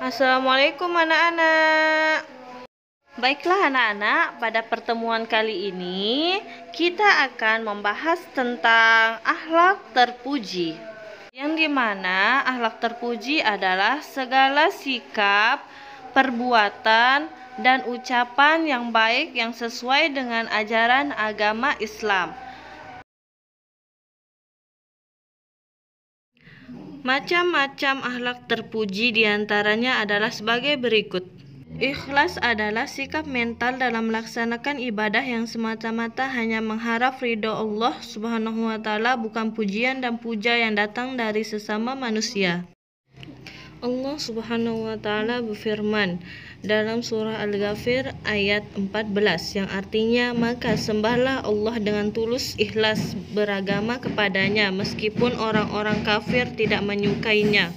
Assalamualaikum anak-anak. Baiklah anak-anak, pada pertemuan kali ini kita akan membahas tentang akhlak terpuji. Yang dimana akhlak terpuji adalah segala sikap, perbuatan, dan ucapan yang baik yang sesuai dengan ajaran agama Islam. Macam-macam akhlak terpuji diantaranya adalah sebagai berikut. Ikhlas adalah sikap mental dalam melaksanakan ibadah yang semata-mata hanya mengharap ridho Allah Subhanahu wa Ta'ala, bukan pujian dan puja yang datang dari sesama manusia. Allah Subhanahu wa Ta'ala berfirman dalam surah Al-Ghafir ayat 14 yang artinya, maka sembahlah Allah dengan tulus ikhlas beragama kepadanya meskipun orang-orang kafir tidak menyukainya.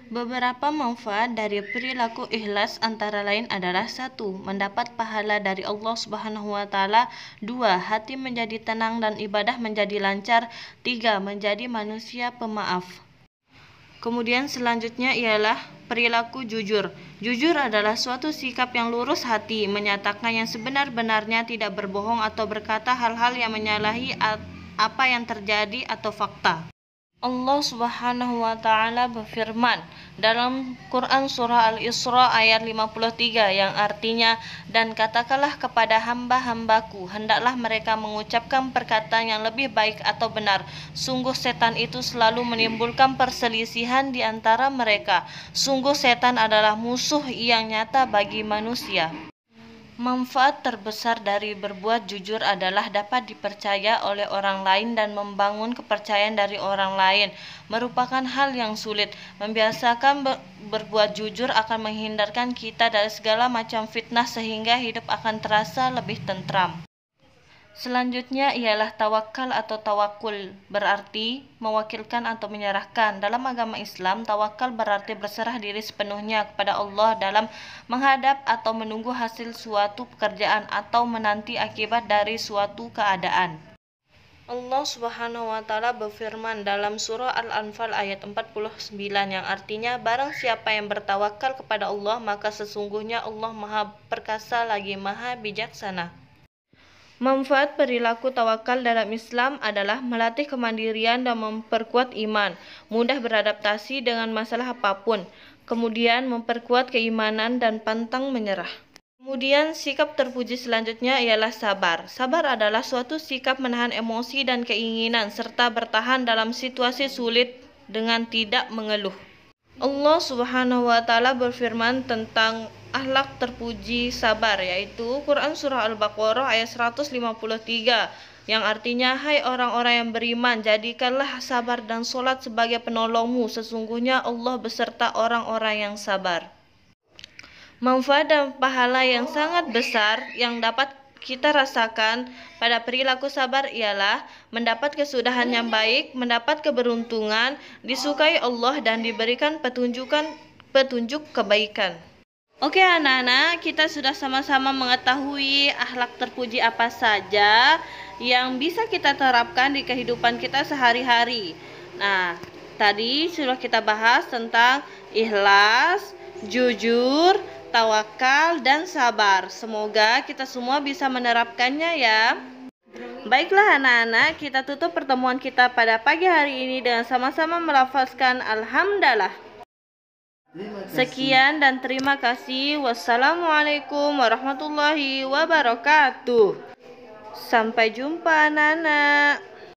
Beberapa manfaat dari perilaku ikhlas antara lain adalah: 1. Mendapat pahala dari Allah Subhanahu wa Ta'ala. 2. Hati menjadi tenang dan ibadah menjadi lancar. 3. Menjadi manusia pemaaf. Kemudian selanjutnya ialah perilaku jujur. Jujur adalah suatu sikap yang lurus hati, menyatakan yang sebenar-benarnya, tidak berbohong atau berkata hal-hal yang menyalahi apa yang terjadi atau fakta. Allah Subhanahu wa Ta'ala berfirman dalam Quran surah Al-Isra ayat 53 yang artinya, dan katakanlah kepada hamba-hambaku, hendaklah mereka mengucapkan perkataan yang lebih baik atau benar. Sungguh setan itu selalu menimbulkan perselisihan di antara mereka. Sungguh setan adalah musuh yang nyata bagi manusia. Manfaat terbesar dari berbuat jujur adalah dapat dipercaya oleh orang lain dan membangun kepercayaan dari orang lain. Merupakan hal yang sulit. Membiasakan berbuat jujur akan menghindarkan kita dari segala macam fitnah sehingga hidup akan terasa lebih tentram. Selanjutnya ialah tawakal atau tawakul, berarti mewakilkan atau menyerahkan. Dalam agama Islam, tawakal berarti berserah diri sepenuhnya kepada Allah dalam menghadap atau menunggu hasil suatu pekerjaan atau menanti akibat dari suatu keadaan. Allah Subhanahu wa Ta'ala berfirman dalam surah Al-Anfal ayat 49 yang artinya, barang siapa yang bertawakal kepada Allah, maka sesungguhnya Allah Maha Perkasa lagi Maha Bijaksana. Manfaat perilaku tawakal dalam Islam adalah melatih kemandirian dan memperkuat iman, mudah beradaptasi dengan masalah apapun, kemudian memperkuat keimanan dan pantang menyerah. Kemudian sikap terpuji selanjutnya ialah sabar. Sabar adalah suatu sikap menahan emosi dan keinginan serta bertahan dalam situasi sulit dengan tidak mengeluh. Allah Subhanahu wa Ta'ala berfirman tentang akhlak terpuji sabar, yaitu Quran surah Al-Baqarah ayat 153 yang artinya, hai orang-orang yang beriman, jadikanlah sabar dan sholat sebagai penolongmu, sesungguhnya Allah beserta orang-orang yang sabar. Manfaat dan pahala yang sangat besar yang dapat kita rasakan pada perilaku sabar ialah mendapat kesudahan yang baik, mendapat keberuntungan, disukai Allah, dan diberikan petunjuk kebaikan. Oke anak-anak, kita sudah sama-sama mengetahui akhlak terpuji apa saja yang bisa kita terapkan di kehidupan kita sehari-hari. Nah, tadi sudah kita bahas tentang ikhlas, jujur, tawakal, dan sabar. Semoga kita semua bisa menerapkannya ya. Baiklah anak-anak, kita tutup pertemuan kita pada pagi hari ini dengan sama-sama melafazkan Alhamdulillah. Sekian dan terima kasih. Wassalamualaikum warahmatullahi wabarakatuh. Sampai jumpa anak-anak.